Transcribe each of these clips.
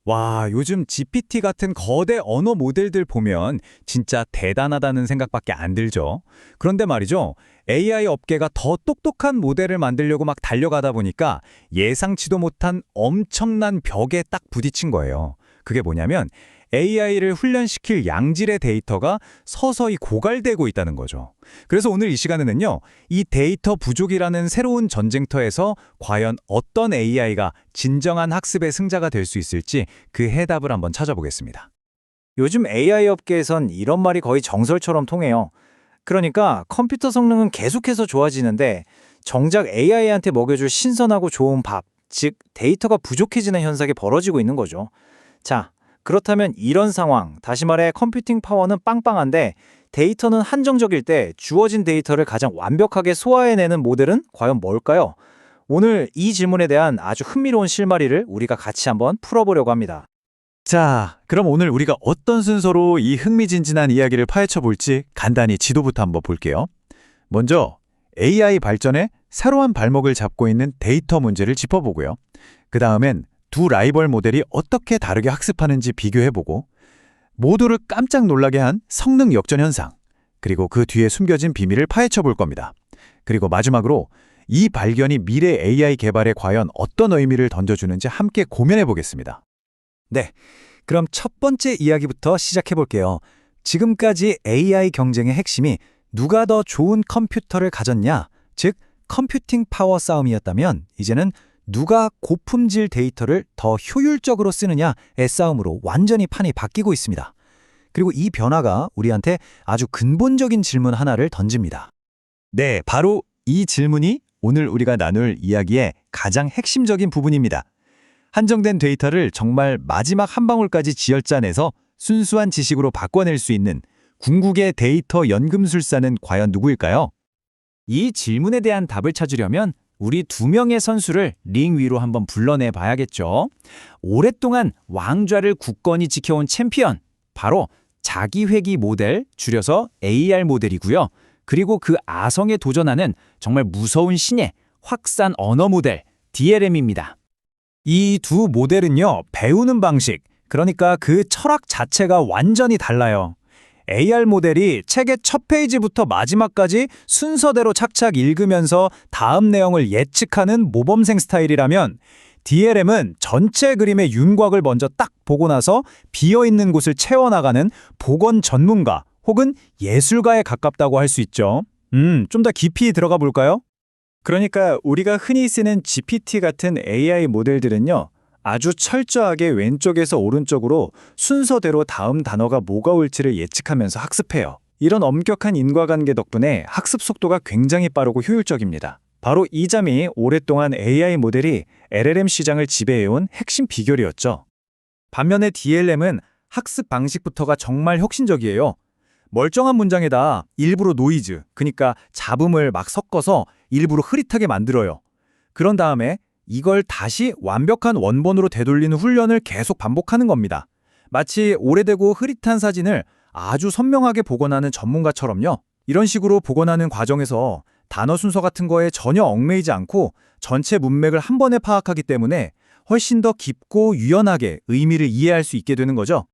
와, 요즘 GPT 같은 거대 언어 모델들 보면 진짜 대단하다는 생각밖에 안 들죠. 그런데 말이죠. AI 업계가 더 똑똑한 모델을 만들려고 막 달려가다 보니까 예상치도 못한 엄청난 벽에 딱 부딪힌 거예요. 그게 뭐냐면 AI를 훈련시킬 양질의 데이터가 서서히 고갈되고 있다는 거죠. 그래서 오늘 이 시간에는요, 이 데이터 부족이라는 새로운 전쟁터에서 과연 어떤 AI가 진정한 학습의 승자가 될 수 있을지 그 해답을 한번 찾아보겠습니다. 요즘 AI 업계에선 이런 말이 거의 정설처럼 통해요. 그러니까 컴퓨터 성능은 계속해서 좋아지는데 정작 AI한테 먹여줄 신선하고 좋은 밥, 즉 데이터가 부족해지는 현상이 벌어지고 있는 거죠. 자, 그렇다면 이런 상황, 다시 말해 컴퓨팅 파워는 빵빵한데 데이터는 한정적일 때 주어진 데이터를 가장 완벽하게 소화해내는 모델은 과연 뭘까요? 오늘 이 질문에 대한 아주 흥미로운 실마리를 우리가 같이 한번 풀어보려고 합니다. 자, 그럼 오늘 우리가 어떤 순서로 이 흥미진진한 이야기를 파헤쳐 볼지 간단히 지도부터 한번 볼게요. 먼저 AI 발전에 새로운 발목을 잡고 있는 데이터 문제를 짚어보고요. 그 다음엔 두 라이벌 모델이 어떻게 다르게 학습하는지 비교해보고 모두를 깜짝 놀라게 한 성능 역전 현상, 그리고 그 뒤에 숨겨진 비밀을 파헤쳐 볼 겁니다. 그리고 마지막으로 이 발견이 미래 AI 개발에 과연 어떤 의미를 던져주는지 함께 고민해 보겠습니다. 네, 그럼 첫 번째 이야기부터 시작해 볼게요. 지금까지 AI 경쟁의 핵심이 누가 더 좋은 컴퓨터를 가졌냐, 즉 컴퓨팅 파워 싸움이었다면 이제는 누가 고품질 데이터를 더 효율적으로 쓰느냐의 싸움으로 완전히 판이 바뀌고 있습니다. 그리고 이 변화가 우리한테 아주 근본적인 질문 하나를 던집니다. 네, 바로 이 질문이 오늘 우리가 나눌 이야기의 가장 핵심적인 부분입니다. 한정된 데이터를 정말 마지막 한 방울까지 쥐어짜내서 순수한 지식으로 바꿔낼 수 있는 궁극의 데이터 연금술사는 과연 누구일까요? 이 질문에 대한 답을 찾으려면 우리 두 명의 선수를 링 위로 한번 불러내 봐야겠죠. 오랫동안 왕좌를 굳건히 지켜온 챔피언, 바로 자기회귀 모델, 줄여서 AR 모델이고요. 그리고 그 아성에 도전하는 정말 무서운 신의 확산 언어 모델, DLM입니다. 이 두 모델은요, 배우는 방식, 그러니까 그 철학 자체가 완전히 달라요. AR 모델이 책의 첫 페이지부터 마지막까지 순서대로 착착 읽으면서 다음 내용을 예측하는 모범생 스타일이라면 DLM은 전체 그림의 윤곽을 먼저 딱 보고 나서 비어있는 곳을 채워나가는 복원 전문가 혹은 예술가에 가깝다고 할 수 있죠. 좀 더 깊이 들어가 볼까요? 그러니까 우리가 흔히 쓰는 GPT 같은 AI 모델들은요, 아주 철저하게 왼쪽에서 오른쪽으로 순서대로 다음 단어가 뭐가 올지를 예측하면서 학습해요. 이런 엄격한 인과관계 덕분에 학습 속도가 굉장히 빠르고 효율적입니다. 바로 이 점이 오랫동안 AI 모델이 LLM 시장을 지배해온 핵심 비결이었죠. 반면에 DLM은 학습 방식부터가 정말 혁신적이에요. 멀쩡한 문장에다 일부러 노이즈, 그러니까 잡음을 막 섞어서 일부러 흐릿하게 만들어요. 그런 다음에 이걸 다시 완벽한 원본으로 되돌리는 훈련을 계속 반복하는 겁니다. 마치 오래되고 흐릿한 사진을 아주 선명하게 복원하는 전문가처럼요. 이런 식으로 복원하는 과정에서 단어 순서 같은 거에 전혀 얽매이지 않고 전체 문맥을 한 번에 파악하기 때문에 훨씬 더 깊고 유연하게 의미를 이해할 수 있게 되는 거죠.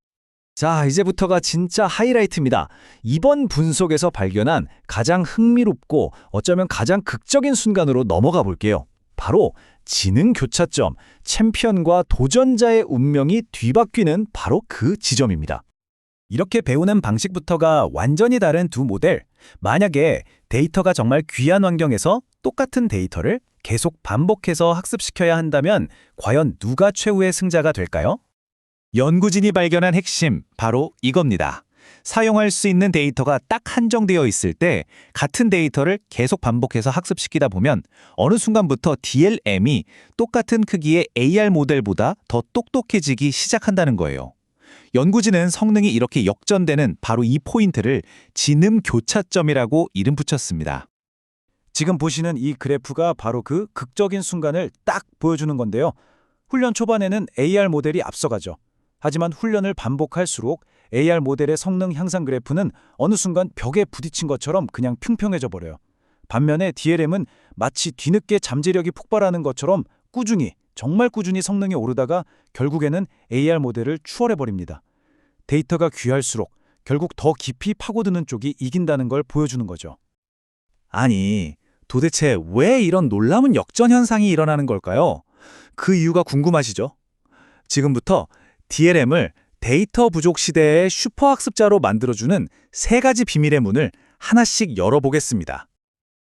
자, 이제부터가 진짜 하이라이트입니다. 이번 분석에서 발견한 가장 흥미롭고 어쩌면 가장 극적인 순간으로 넘어가 볼게요. 바로 지능 교차점, 챔피언과 도전자의 운명이 뒤바뀌는 바로 그 지점입니다. 이렇게 배우는 방식부터가 완전히 다른 두 모델. 만약에 데이터가 정말 귀한 환경에서 똑같은 데이터를 계속 반복해서 학습시켜야 한다면 과연 누가 최후의 승자가 될까요? 연구진이 발견한 핵심, 바로 이겁니다. 사용할 수 있는 데이터가 딱 한정되어 있을 때 같은 데이터를 계속 반복해서 학습시키다 보면 어느 순간부터 DLM이 똑같은 크기의 AR 모델보다 더 똑똑해지기 시작한다는 거예요. 연구진은 성능이 이렇게 역전되는 바로 이 포인트를 지능 교차점이라고 이름 붙였습니다. 지금 보시는 이 그래프가 바로 그 극적인 순간을 딱 보여주는 건데요. 훈련 초반에는 AR 모델이 앞서가죠. 하지만 훈련을 반복할수록 AR 모델의 성능 향상 그래프는 어느 순간 벽에 부딪힌 것처럼 그냥 평평해져 버려요. 반면에 DLM은 마치 뒤늦게 잠재력이 폭발하는 것처럼 꾸준히 정말 꾸준히 성능이 오르다가 결국에는 AR 모델을 추월해버립니다. 데이터가 귀할수록 결국 더 깊이 파고드는 쪽이 이긴다는 걸 보여주는 거죠. 아니, 도대체 왜 이런 놀라운 역전 현상이 일어나는 걸까요? 그 이유가 궁금하시죠? 지금부터 DLM을 데이터 부족 시대의 슈퍼학습자로 만들어주는 3가지 비밀의 문을 하나씩 열어보겠습니다.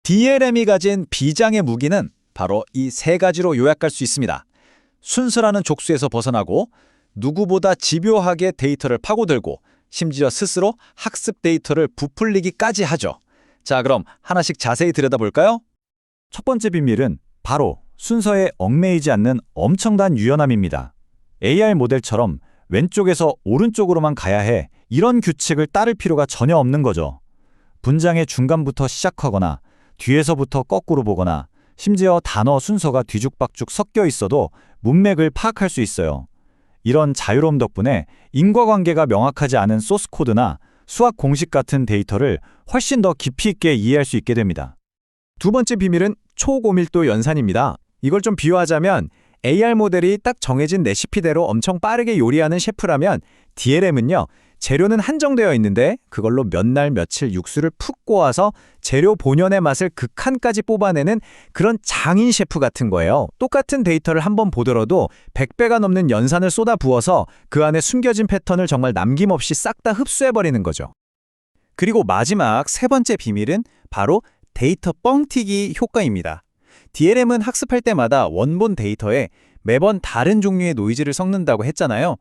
DLM이 가진 비장의 무기는 바로 이 3가지로 요약할 수 있습니다. 순수라는 족수에서 벗어나고 누구보다 집요하게 데이터를 파고들고 심지어 스스로 학습 데이터를 부풀리기까지 하죠. 자, 그럼 하나씩 자세히 들여다볼까요? 첫 번째 비밀은 바로 순서에 얽매이지 않는 엄청난 유연함입니다. AR 모델처럼 왼쪽에서 오른쪽으로만 가야 해 이런 규칙을 따를 필요가 전혀 없는 거죠. 문장의 중간부터 시작하거나 뒤에서부터 거꾸로 보거나 심지어 단어 순서가 뒤죽박죽 섞여 있어도 문맥을 파악할 수 있어요. 이런 자유로움 덕분에 인과관계가 명확하지 않은 소스 코드나 수학 공식 같은 데이터를 훨씬 더 깊이 있게 이해할 수 있게 됩니다. 두 번째 비밀은 초고밀도 연산입니다. 이걸 좀 비유하자면 AR 모델이 딱 정해진 레시피대로 엄청 빠르게 요리하는 셰프라면 DLM은요, 재료는 한정되어 있는데 그걸로 몇 날 며칠 육수를 푹 꼬아서 재료 본연의 맛을 극한까지 뽑아내는 그런 장인 셰프 같은 거예요. 똑같은 데이터를 한번 보더라도 100배가 넘는 연산을 쏟아 부어서 그 안에 숨겨진 패턴을 정말 남김없이 싹 다 흡수해버리는 거죠. 그리고 마지막 3번째 비밀은 바로 데이터 뻥튀기 효과입니다. DLM은 학습할 때마다 원본 데이터에 매번 다른 종류의 노이즈를 섞는다고 했잖아요.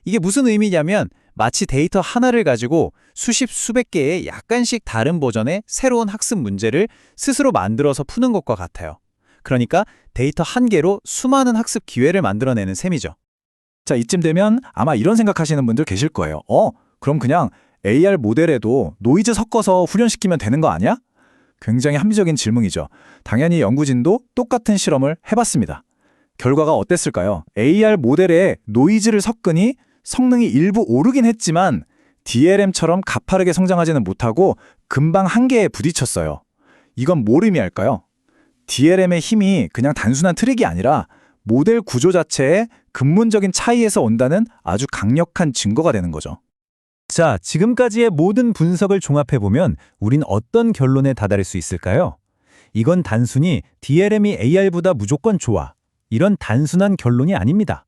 이게 무슨 의미냐면 마치 데이터 하나를 가지고 수십 수백 개의 약간씩 다른 버전의 새로운 학습 문제를 스스로 만들어서 푸는 것과 같아요. 그러니까 데이터 한 개로 수많은 학습 기회를 만들어내는 셈이죠. 자, 이쯤 되면 아마 이런 생각하시는 분들 계실 거예요. 그럼 그냥 AR 모델에도 노이즈 섞어서 훈련시키면 되는 거 아니야? 굉장히 합리적인 질문이죠. 당연히 연구진도 똑같은 실험을 해봤습니다. 결과가 어땠을까요? AR 모델에 노이즈를 섞으니 성능이 일부 오르긴 했지만 DLM처럼 가파르게 성장하지는 못하고 금방 한계에 부딪혔어요. 이건 뭘 의미할까요? DLM의 힘이 그냥 단순한 트릭이 아니라 모델 구조 자체의 근본적인 차이에서 온다는 아주 강력한 증거가 되는 거죠. 자, 지금까지의 모든 분석을 종합해보면 우린 어떤 결론에 다다를 수 있을까요? 이건 단순히 DLM이 AR보다 무조건 좋아, 이런 단순한 결론이 아닙니다.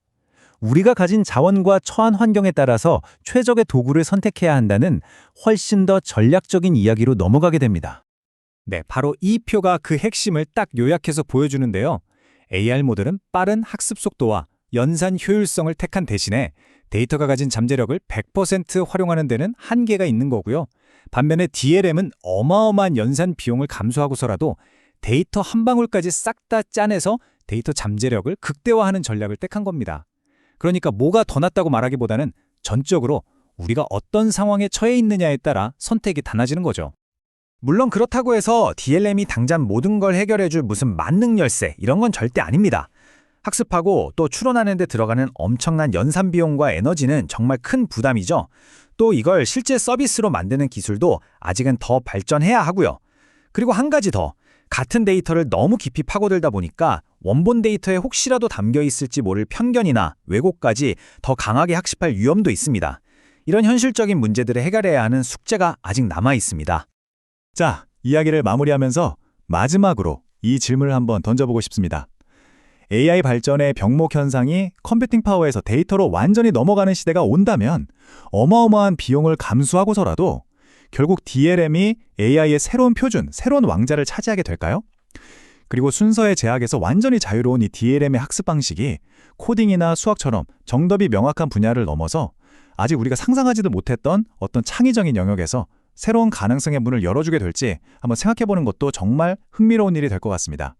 우리가 가진 자원과 처한 환경에 따라서 최적의 도구를 선택해야 한다는 훨씬 더 전략적인 이야기로 넘어가게 됩니다. 네, 바로 이 표가 그 핵심을 딱 요약해서 보여주는데요. AR 모델은 빠른 학습 속도와 연산 효율성을 택한 대신에 데이터가 가진 잠재력을 100% 활용하는 데는 한계가 있는 거고요. 반면에 DLM은 어마어마한 연산 비용을 감수하고서라도 데이터 한 방울까지 싹 다 짜내서 데이터 잠재력을 극대화하는 전략을 택한 겁니다. 그러니까 뭐가 더 낫다고 말하기보다는 전적으로 우리가 어떤 상황에 처해 있느냐에 따라 선택이 달라지는 거죠. 물론 그렇다고 해서 DLM이 당장 모든 걸 해결해줄 무슨 만능 열쇠 이런 건 절대 아닙니다. 학습하고 또 추론하는 데 들어가는 엄청난 연산 비용과 에너지는 정말 큰 부담이죠. 또 이걸 실제 서비스로 만드는 기술도 아직은 더 발전해야 하고요. 그리고 한 가지 더, 같은 데이터를 너무 깊이 파고들다 보니까 원본 데이터에 혹시라도 담겨 있을지 모를 편견이나 왜곡까지 더 강하게 학습할 위험도 있습니다. 이런 현실적인 문제들을 해결해야 하는 숙제가 아직 남아 있습니다. 자, 이야기를 마무리하면서 마지막으로 이 질문을 한번 던져보고 싶습니다. AI 발전의 병목 현상이 컴퓨팅 파워에서 데이터로 완전히 넘어가는 시대가 온다면 어마어마한 비용을 감수하고서라도 결국 DLM이 AI의 새로운 표준, 새로운 왕자를 차지하게 될까요? 그리고 순서의 제약에서 완전히 자유로운 이 DLM의 학습 방식이 코딩이나 수학처럼 정답이 명확한 분야를 넘어서 아직 우리가 상상하지도 못했던 어떤 창의적인 영역에서 새로운 가능성의 문을 열어주게 될지 한번 생각해보는 것도 정말 흥미로운 일이 될 것 같습니다.